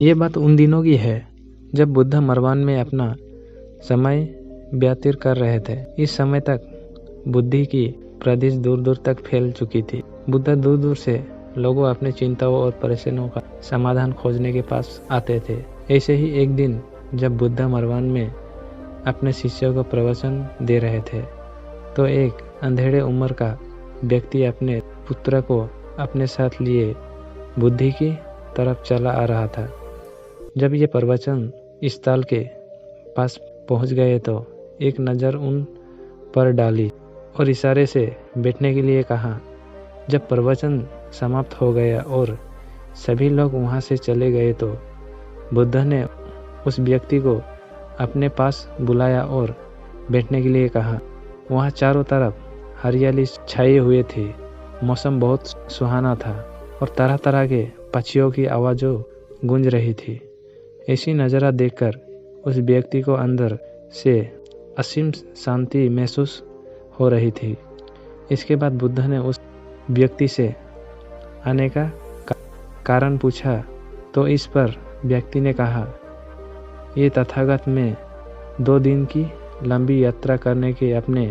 ये बात उन दिनों की है जब बुद्ध मरवान में अपना समय व्यतीत कर रहे थे। इस समय तक बुद्धि की प्रदिश दूर दूर तक फैल चुकी थी। बुद्ध दूर दूर से लोगों अपनी चिंताओं और परेशानियों का समाधान खोजने के पास आते थे। ऐसे ही एक दिन जब बुद्ध मरवान में अपने शिष्यों को प्रवचन दे रहे थे तो एक अंधेरे उम्र का व्यक्ति अपने पुत्र को अपने साथ लिए बुद्धि की तरफ चला आ रहा था। जब ये प्रवचन स्थल के पास पहुंच गए तो एक नज़र उन पर डाली और इशारे से बैठने के लिए कहा। जब प्रवचन समाप्त हो गया और सभी लोग वहां से चले गए तो बुद्ध ने उस व्यक्ति को अपने पास बुलाया और बैठने के लिए कहा। वहां चारों तरफ हरियाली छाई हुई थी। मौसम बहुत सुहाना था और तरह तरह के पक्षियों की आवाज़ों गूंज रही थी। ऐसी नज़ारा देखकर उस व्यक्ति को अंदर से असीम शांति महसूस हो रही थी। इसके बाद बुद्ध ने उस व्यक्ति से आने का कारण पूछा तो इस पर व्यक्ति ने कहा, ये तथागत मैं 2 दिन की लंबी यात्रा करने के अपने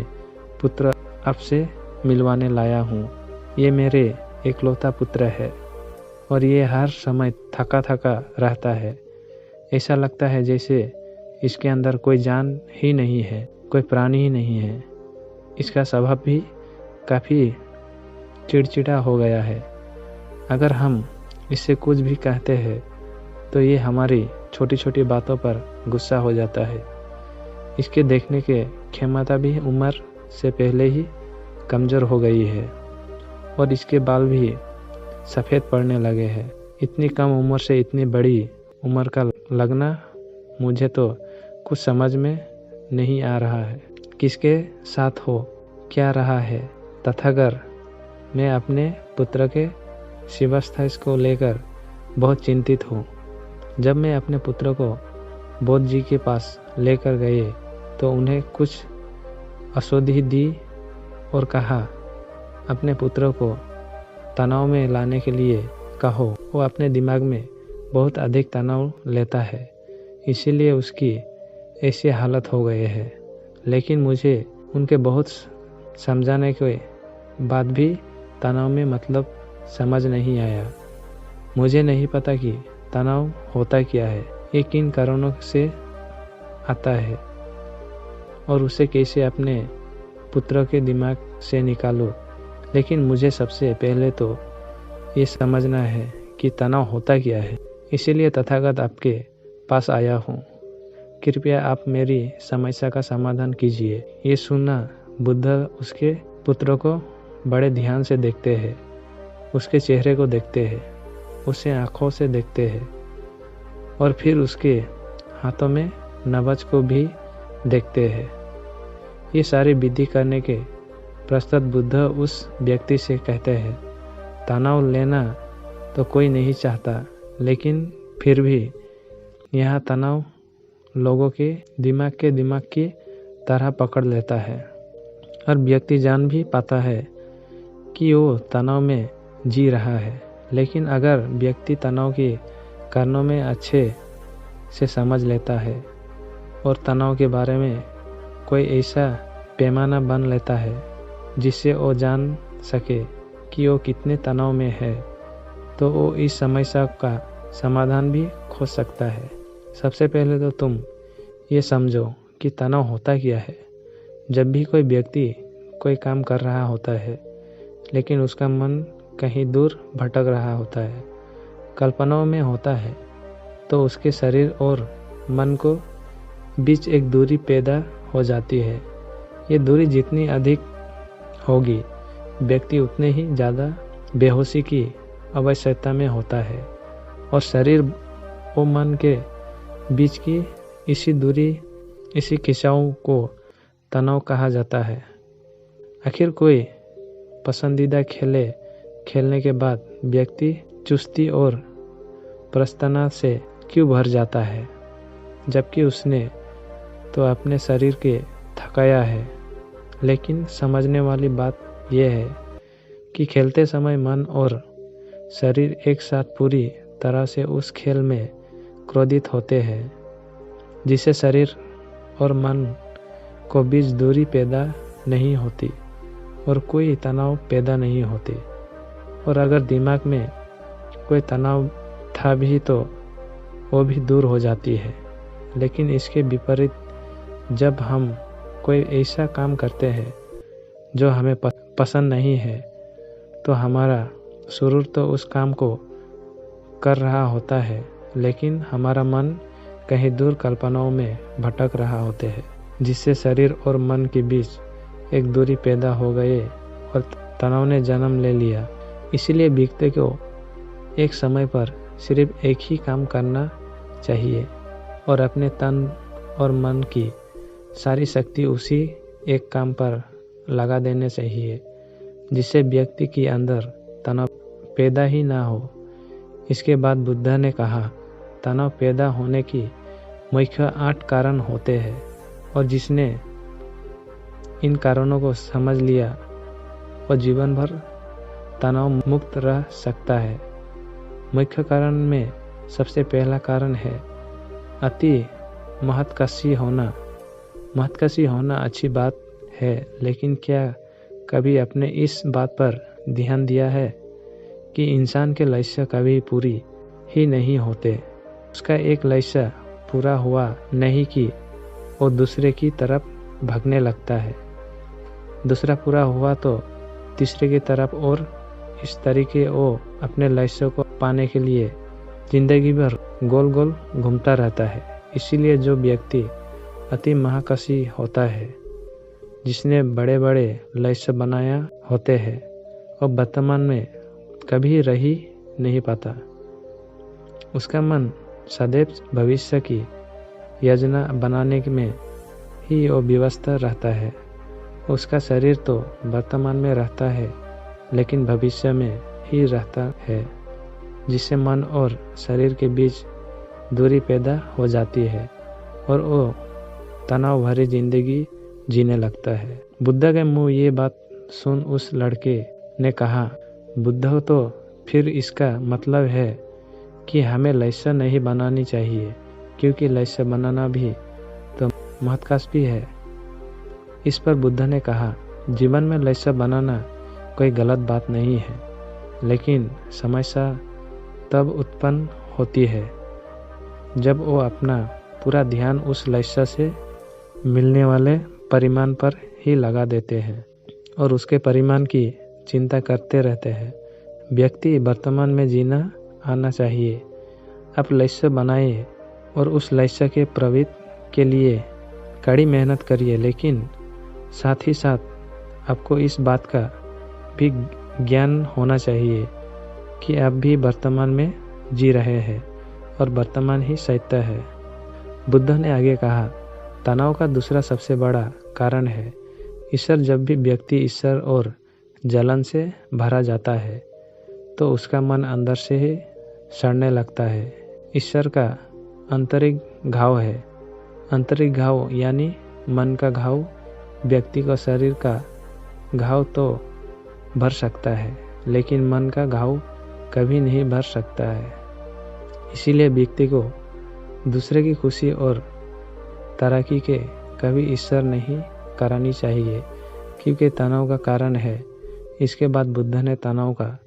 पुत्र आपसे मिलवाने लाया हूँ। ये मेरे इकलौता पुत्र है और ये हर समय थका थका रहता है। ऐसा लगता है जैसे इसके अंदर कोई जान ही नहीं है, कोई प्राणी ही नहीं है। इसका स्वभाव भी काफ़ी चिड़चिड़ा हो गया है। अगर हम इससे कुछ भी कहते हैं तो ये हमारी छोटी छोटी बातों पर गुस्सा हो जाता है। इसके देखने के क्षमता भी उम्र से पहले ही कमज़ोर हो गई है और इसके बाल भी सफ़ेद पड़ने लगे हैं। इतनी कम उम्र से इतनी बड़ी उम्र का लगना मुझे तो कुछ समझ में नहीं आ रहा है। किसके साथ हो क्या रहा है तथागर मैं अपने पुत्र के शिवास्थाई को लेकर बहुत चिंतित हूँ। जब मैं अपने पुत्र को बौद्ध जी के पास लेकर गए तो उन्हें कुछ औषधि दी और कहा, अपने पुत्र को तनाव में लाने के लिए कहो। वो अपने दिमाग में बहुत अधिक तनाव लेता है, इसीलिए उसकी ऐसी हालत हो गई है। लेकिन मुझे उनके बहुत समझाने के बाद भी तनाव में मतलब समझ नहीं आया। मुझे नहीं पता कि तनाव होता क्या है, ये किन कारणों से आता है और उसे कैसे अपने पुत्र के दिमाग से निकालूं। लेकिन मुझे सबसे पहले तो ये समझना है कि तनाव होता क्या है। इसीलिए तथागत आपके पास आया हूँ। कृपया आप मेरी समस्या का समाधान कीजिए। ये सुनना बुद्ध उसके पुत्र को बड़े ध्यान से देखते हैं, उसके चेहरे को देखते हैं, उसे आँखों से देखते हैं और फिर उसके हाथों में नब्ज को भी देखते हैं। ये सारी विधि करने के पश्चात बुद्ध उस व्यक्ति से कहते हैं, तनाव लेना तो कोई नहीं चाहता, लेकिन फिर भी यह तनाव लोगों के दिमाग की तरह पकड़ लेता है और व्यक्ति जान भी पाता है कि वो तनाव में जी रहा है। लेकिन अगर व्यक्ति तनाव के कारणों में अच्छे से समझ लेता है और तनाव के बारे में कोई ऐसा पैमाना बन लेता है जिससे वो जान सके कि वो कितने तनाव में है, तो वो इस समस्या का समाधान भी खोज सकता है। सबसे पहले तो तुम ये समझो कि तनाव होता क्या है। जब भी कोई व्यक्ति कोई काम कर रहा होता है लेकिन उसका मन कहीं दूर भटक रहा होता है, कल्पनाओं में होता है, तो उसके शरीर और मन को बीच एक दूरी पैदा हो जाती है। ये दूरी जितनी अधिक होगी व्यक्ति उतने ही ज़्यादा बेहोशी की अवस्था में होता है और शरीर और मन के बीच की इसी दूरी, इसी खिंचाव को तनाव कहा जाता है। आखिर कोई पसंदीदा खेलने के बाद व्यक्ति चुस्ती और प्रसन्नता से क्यों भर जाता है, जबकि उसने तो अपने शरीर के थकाया है। लेकिन समझने वाली बात यह है कि खेलते समय मन और शरीर एक साथ पूरी तरह से उस खेल में क्रोधित होते हैं, जिससे शरीर और मन को बीच दूरी पैदा नहीं होती और कोई तनाव पैदा नहीं होती। और अगर दिमाग में कोई तनाव था भी तो वो भी दूर हो जाती है। लेकिन इसके विपरीत जब हम कोई ऐसा काम करते हैं जो हमें पसंद नहीं है तो हमारा सुरूर तो उस काम को कर रहा होता है, लेकिन हमारा मन कहीं दूर कल्पनाओं में भटक रहा होते हैं, जिससे शरीर और मन के बीच एक दूरी पैदा हो गए और तनाव ने जन्म ले लिया। इसीलिए व्यक्ति को एक समय पर सिर्फ एक ही काम करना चाहिए और अपने तन और मन की सारी शक्ति उसी एक काम पर लगा देने चाहिए, जिससे व्यक्ति के अंदर तनाव पैदा ही ना हो। इसके बाद बुद्ध ने कहा, तनाव पैदा होने की मुख्य 8 कारण होते हैं और जिसने इन कारणों को समझ लिया वो जीवन भर तनाव मुक्त रह सकता है। मुख्य कारण में सबसे पहला कारण है अति महत्वाकांक्षी होना। महत्वाकांक्षी होना अच्छी बात है, लेकिन क्या कभी आपने इस बात पर ध्यान दिया है कि इंसान के लक्ष्य कभी पूरी ही नहीं होते। उसका एक लक्ष्य पूरा हुआ नहीं कि वो दूसरे की तरफ भागने लगता है, दूसरा पूरा हुआ तो तीसरे की तरफ, और इस तरीके वो अपने लक्ष्य को पाने के लिए जिंदगी भर गोल गोल घूमता रहता है। इसीलिए जो व्यक्ति अति महत्वाकांक्षी होता है, जिसने बड़े बड़े लक्ष्य बनाया होते हैं, और वर्तमान में कभी रह ही नहीं पाता। उसका मन सदैव भविष्य की योजना बनाने में ही वो व्यस्त रहता है। उसका शरीर तो वर्तमान में रहता है लेकिन भविष्य में ही रहता है, जिससे मन और शरीर के बीच दूरी पैदा हो जाती है और वो तनाव भरी जिंदगी जीने लगता है। बुद्ध के मुंह ये बात सुन उस लड़के ने कहा, बुद्ध तो फिर इसका मतलब है कि हमें लक्ष्य नहीं बनानी चाहिए, क्योंकि लक्ष्य बनाना भी तो महत्वाकांक्षी है। इस पर बुद्ध ने कहा, जीवन में लक्ष्य बनाना कोई गलत बात नहीं है, लेकिन समस्या तब उत्पन्न होती है जब वो अपना पूरा ध्यान उस लक्ष्य से मिलने वाले परिमाण पर ही लगा देते हैं और उसके परिमाण की चिंता करते रहते हैं। व्यक्ति वर्तमान में जीना आना चाहिए। आप लक्ष्य बनाइए और उस लक्ष्य के प्रवृत्ति के लिए कड़ी मेहनत करिए, लेकिन साथ ही साथ आपको इस बात का भी ज्ञान होना चाहिए कि आप भी वर्तमान में जी रहे हैं और वर्तमान ही सत्य है। बुद्ध ने आगे कहा, तनाव का दूसरा सबसे बड़ा कारण है ईश्वर। जब भी व्यक्ति ईश्वर और जलन से भरा जाता है तो उसका मन अंदर से ही सड़ने लगता है। ईश्वर का आंतरिक घाव है। आंतरिक घाव यानी मन का घाव व्यक्ति को शरीर का घाव तो भर सकता है, लेकिन मन का घाव कभी नहीं भर सकता है। इसीलिए व्यक्ति को दूसरे की खुशी और तरक्की के कभी ईर्ष्या नहीं करानी चाहिए, क्योंकि तनाव का कारण है। इसके बाद बुद्ध ने तनाव का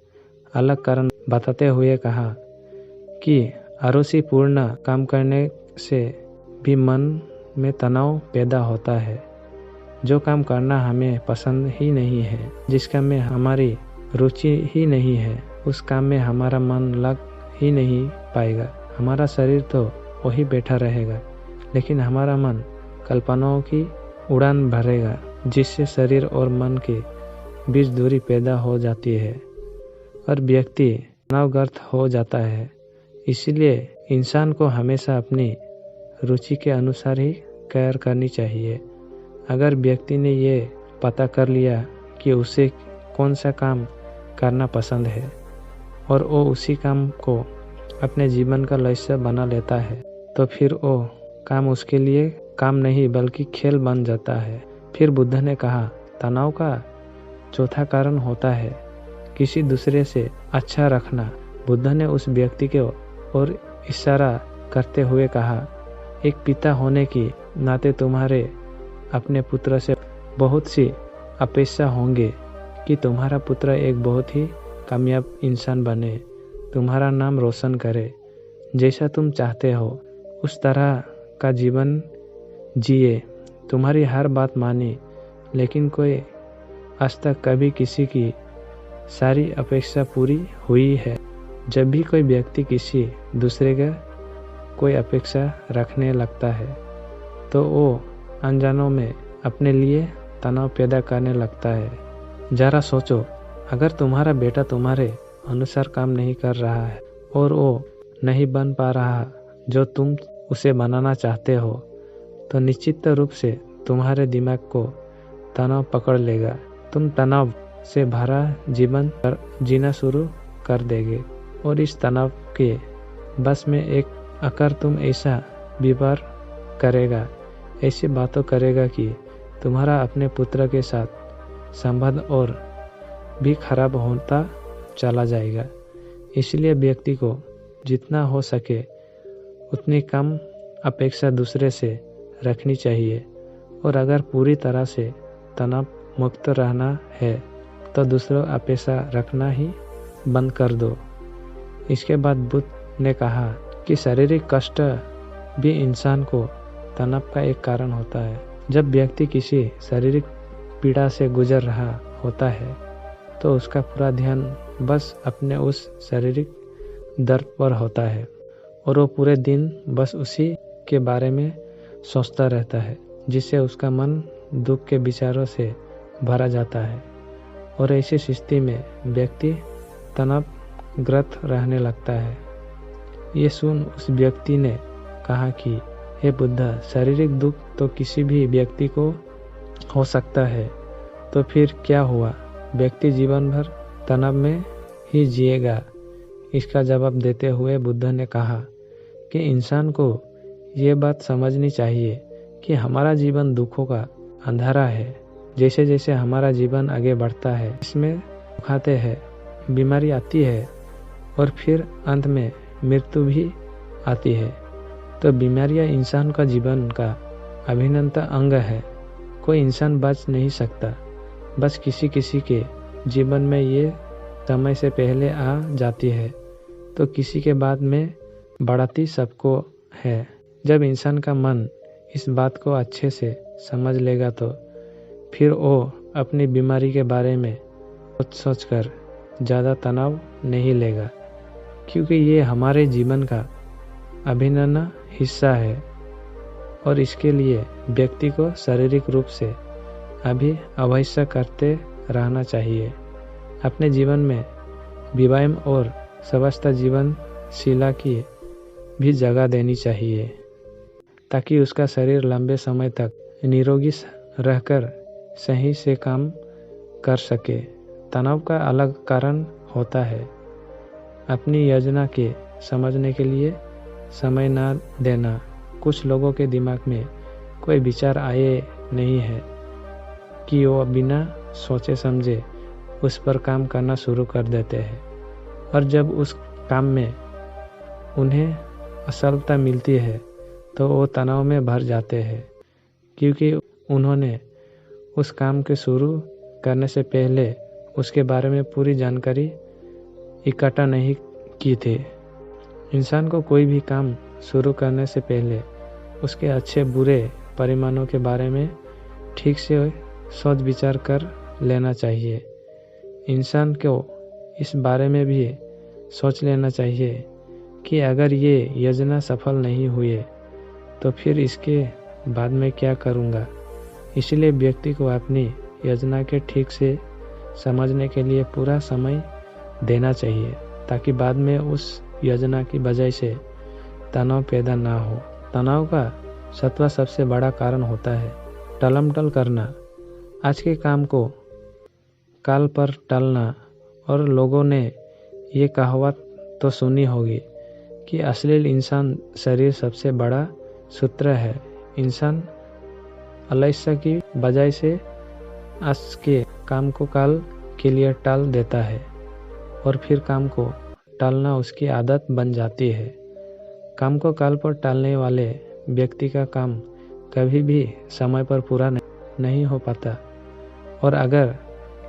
अलग कारण बताते हुए कहा कि आरुषिपूर्ण काम करने से भी मन में तनाव पैदा होता है। जो काम करना हमें पसंद ही नहीं है, जिस काम में हमारी रुचि ही नहीं है, उस काम में हमारा मन लग ही नहीं पाएगा। हमारा शरीर तो वही बैठा रहेगा, लेकिन हमारा मन कल्पनाओं की उड़ान भरेगा, जिससे शरीर और मन के बीच दूरी पैदा हो जाती है और व्यक्ति तनावग्रस्त हो जाता है। इसीलिए इंसान को हमेशा अपनी रुचि के अनुसार ही कार्य करनी चाहिए। अगर व्यक्ति ने ये पता कर लिया कि उसे कौन सा काम करना पसंद है और वो उसी काम को अपने जीवन का लक्ष्य बना लेता है, तो फिर वो काम उसके लिए काम नहीं बल्कि खेल बन जाता है। फिर बुद्ध ने कहा, तनाव का चौथा कारण होता है किसी दूसरे से अच्छा रखना। बुद्ध ने उस व्यक्ति को और इशारा करते हुए कहा, एक पिता होने के नाते तुम्हारे अपने पुत्र से बहुत सी अपेक्षा होंगे कि तुम्हारा पुत्र एक बहुत ही कामयाब इंसान बने, तुम्हारा नाम रोशन करे, जैसा तुम चाहते हो उस तरह का जीवन जिए, तुम्हारी हर बात माने, लेकिन कोई आज तक कभी किसी की सारी अपेक्षा पूरी हुई है। जब भी कोई व्यक्ति किसी दूसरे का कोई अपेक्षा रखने लगता है तो वो अनजानों में अपने लिए तनाव पैदा करने लगता है। जरा सोचो, अगर तुम्हारा बेटा तुम्हारे अनुसार काम नहीं कर रहा है और वो नहीं बन पा रहा जो तुम उसे बनाना चाहते हो, तो निश्चित रूप से तुम्हारे दिमाग को तनाव पकड़ लेगा। तुम तनाव से भरा जीवन जीना शुरू कर देंगे और इस तनाव के बस में एक आकर तुम ऐसा व्यवहार करेगा, ऐसी बातों करेगा कि तुम्हारा अपने पुत्र के साथ संबंध और भी खराब होता चला जाएगा। इसलिए व्यक्ति को जितना हो सके उतनी कम अपेक्षा दूसरे से रखनी चाहिए और अगर पूरी तरह से तनाव मुक्त रहना है तो दूसरों अपेक्षा रखना ही बंद कर दो। इसके बाद बुद्ध ने कहा कि शारीरिक कष्ट भी इंसान को तनाव का एक कारण होता है। जब व्यक्ति किसी शारीरिक पीड़ा से गुजर रहा होता है तो उसका पूरा ध्यान बस अपने उस शारीरिक दर्द पर होता है और वो पूरे दिन बस उसी के बारे में सोचता रहता है, जिससे उसका मन दुख के विचारों से भरा जाता है और ऐसी स्थिति में व्यक्ति तनावग्रस्त रहने लगता है। ये सुन उस व्यक्ति ने कहा कि हे बुद्धा, शारीरिक दुख तो किसी भी व्यक्ति को हो सकता है, तो फिर क्या हुआ, व्यक्ति जीवन भर तनाव में ही जिएगा। इसका जवाब देते हुए बुद्ध ने कहा कि इंसान को ये बात समझनी चाहिए कि हमारा जीवन दुखों का अंधारा है। जैसे जैसे हमारा जीवन आगे बढ़ता है, इसमें दुख आते हैं, बीमारी आती है और फिर अंत में मृत्यु भी आती है। तो बीमारियां इंसान का जीवन का अभिन्न अंग है। कोई इंसान बच नहीं सकता, बस किसी किसी के जीवन में ये समय से पहले आ जाती है तो किसी के बाद में बढ़ती सबको है। जब इंसान का मन इस बात को अच्छे से समझ लेगा तो फिर वो अपनी बीमारी के बारे में सोच कर ज़्यादा तनाव नहीं लेगा, क्योंकि ये हमारे जीवन का अभिन्न हिस्सा है और इसके लिए व्यक्ति को शारीरिक रूप से अभी अवश्य करते रहना चाहिए। अपने जीवन में व्यायाम और स्वस्थ जीवन शीला की भी जगह देनी चाहिए ताकि उसका शरीर लंबे समय तक निरोगी रहकर सही से काम कर सके। तनाव का अलग कारण होता है। अपनी योजना के समझने के लिए समय ना देना। कुछ लोगों के दिमाग में कोई विचार आए नहीं है कि वो बिना सोचे समझे उस पर काम करना शुरू कर देते हैं और जब उस काम में उन्हें असफलता मिलती है तो वो तनाव में भर जाते हैं, क्योंकि उन्होंने उस काम के शुरू करने से पहले उसके बारे में पूरी जानकारी इकट्ठा नहीं की थी। इंसान को कोई भी काम शुरू करने से पहले उसके अच्छे बुरे परिणामों के बारे में ठीक से सोच विचार कर लेना चाहिए। इंसान को इस बारे में भी सोच लेना चाहिए कि अगर ये योजना सफल नहीं हुई तो फिर इसके बाद में क्या करूँगा। इसलिए व्यक्ति को अपनी योजना के ठीक से समझने के लिए पूरा समय देना चाहिए ताकि बाद में उस योजना की वजह से तनाव पैदा ना हो। तनाव का सत्वा सबसे बड़ा कारण होता है टलमटल करना, आज के काम को कल पर टालना। और लोगों ने ये कहावत तो सुनी होगी कि अश्लील इंसान शरीर सबसे बड़ा सूत्र है। इंसान आलस्य की बजाय से आज के काम को कल के लिए टाल देता है और फिर काम को टालना उसकी आदत बन जाती है। काम को कल पर टालने वाले व्यक्ति का काम कभी भी समय पर पूरा नहीं हो पाता, और अगर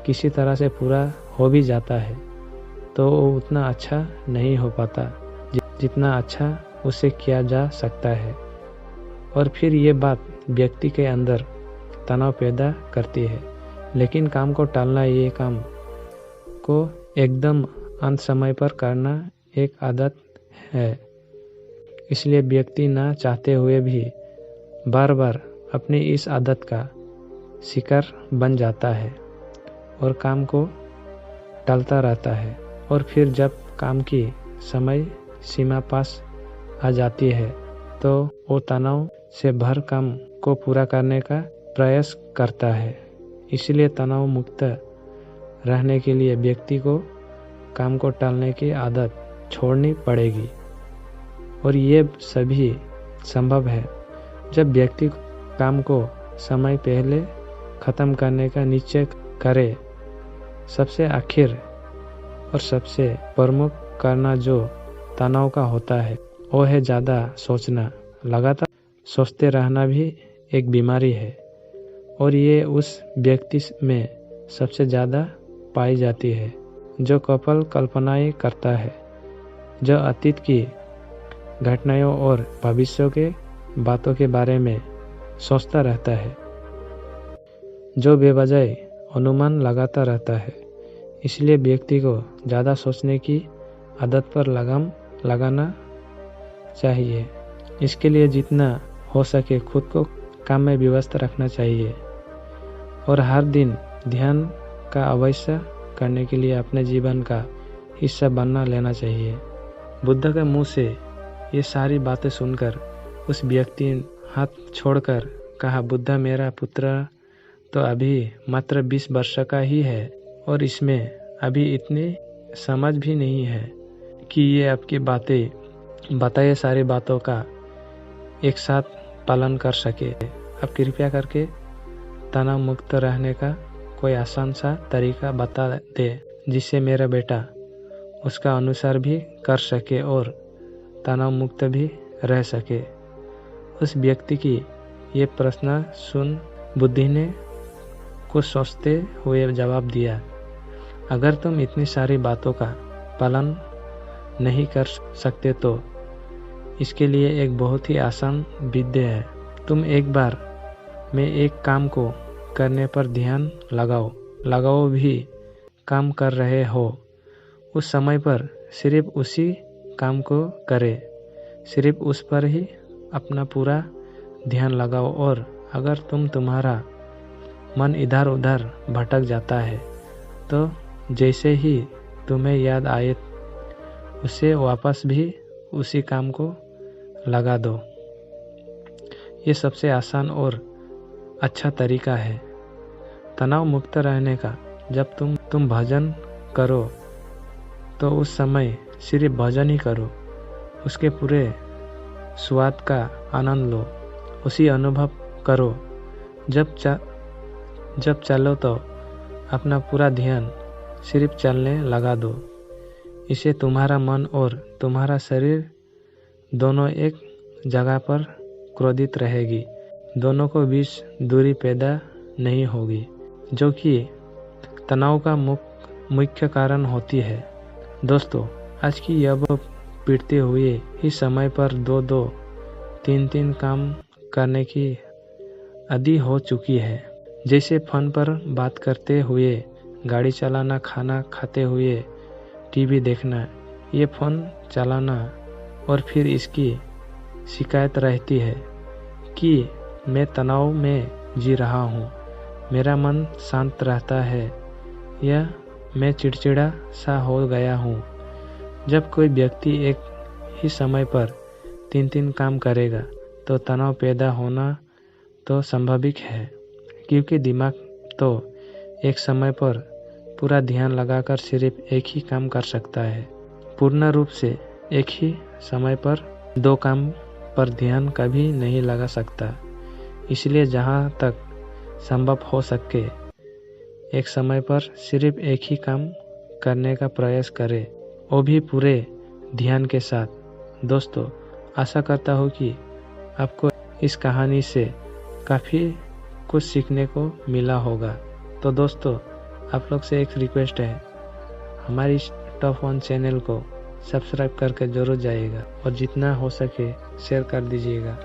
किसी तरह से पूरा हो भी जाता है तो वो उतना अच्छा नहीं हो पाता जितना अच्छा उसे किया जा सकता है। और फिर ये बात व्यक्ति के अंदर तनाव पैदा करती है। लेकिन काम को टालना, ये काम को एकदम अंत समय पर करना एक आदत है। इसलिए व्यक्ति ना चाहते हुए भी बार बार अपनी इस आदत का शिकार बन जाता है और काम को टालता रहता है। और फिर जब काम की समय सीमा पास आ जाती है तो वो तनाव से भर काम को पूरा करने का प्रयास करता है। इसलिए तनाव मुक्त रहने के लिए व्यक्ति को काम को टालने की आदत छोड़नी पड़ेगी। और ये सभी संभव है जब व्यक्ति काम को समय पहले ख़त्म करने का निश्चय करे। सबसे आखिर और सबसे प्रमुख करना जो तनाव का होता है वो है ज़्यादा सोचना। लगातार सोचते रहना भी एक बीमारी है, और ये उस व्यक्ति में सबसे ज़्यादा पाई जाती है जो कल्पनाएं करता है, जो अतीत की घटनाओं और भविष्य के बातों के बारे में सोचता रहता है, जो बेवजह अनुमान लगाता रहता है। इसलिए व्यक्ति को ज़्यादा सोचने की आदत पर लगाम लगाना चाहिए। इसके लिए जितना हो सके खुद को काम में व्यस्त रखना चाहिए, और हर दिन ध्यान का अभ्यास करने के लिए अपने जीवन का हिस्सा बना लेना चाहिए। बुद्ध के मुंह से ये सारी बातें सुनकर उस व्यक्ति ने हाथ छोड़कर कहा, बुद्ध, मेरा पुत्र तो अभी मात्र 20 वर्ष का ही है और इसमें अभी इतनी समझ भी नहीं है कि ये आपकी बताए सारी बातों का एक साथ पालन कर सके। अब कृपया करके तनाव मुक्त रहने का कोई आसान सा तरीका बता दे जिससे मेरा बेटा उसका अनुसार भी कर सके और तनाव मुक्त भी रह सके। उस व्यक्ति की ये प्रश्न सुन बुद्धि ने कुछ सोचते हुए जवाब दिया, अगर तुम इतनी सारी बातों का पालन नहीं कर सकते तो इसके लिए एक बहुत ही आसान विद्या है। तुम एक बार में एक काम को करने पर ध्यान लगाओ भी काम कर रहे हो उस समय पर सिर्फ उसी काम को करे, सिर्फ उस पर ही अपना पूरा ध्यान लगाओ। और अगर तुम्हारा मन इधर उधर भटक जाता है तो जैसे ही तुम्हें याद आए उसे वापस भी उसी काम को लगा दो। ये सबसे आसान और अच्छा तरीका है तनाव मुक्त रहने का। जब तुम भजन करो तो उस समय सिर्फ भजन ही करो, उसके पूरे स्वाद का आनंद लो, उसी अनुभव करो। जब चलो तो अपना पूरा ध्यान सिर्फ चलने लगा दो। इससे तुम्हारा मन और तुम्हारा शरीर दोनों एक जगह पर क्रोधित रहेगी, दोनों को बीच दूरी पैदा नहीं होगी, जो कि तनाव का मुख्य कारण होती है। दोस्तों, आज की यह पीड़ते हुए ही समय पर 2-2, 3-3 काम करने की आदी हो चुकी है। जैसे फोन पर बात करते हुए, गाड़ी चलाना, खाना खाते हुए टीवी देखना, ये फ़ोन चलाना, और फिर इसकी शिकायत रहती है कि मैं तनाव में जी रहा हूँ, मेरा मन शांत रहता है या मैं चिड़चिड़ा सा हो गया हूँ। जब कोई व्यक्ति एक ही समय पर 3-3 काम करेगा तो तनाव पैदा होना तो स्वाभाविक है, क्योंकि दिमाग तो एक समय पर पूरा ध्यान लगाकर सिर्फ एक ही काम कर सकता है। पूर्ण रूप से एक ही समय पर 2 काम पर ध्यान कभी नहीं लगा सकता। इसलिए जहाँ तक संभव हो सके एक समय पर सिर्फ एक ही काम करने का प्रयास करें, वो भी पूरे ध्यान के साथ। दोस्तों, आशा करता हूँ कि आपको इस कहानी से काफ़ी कुछ सीखने को मिला होगा। तो दोस्तों, आप लोग से एक रिक्वेस्ट है, हमारी टॉप 1 चैनल को सब्सक्राइब करके जरूर जाइएगा और जितना हो सके शेयर कर दीजिएगा।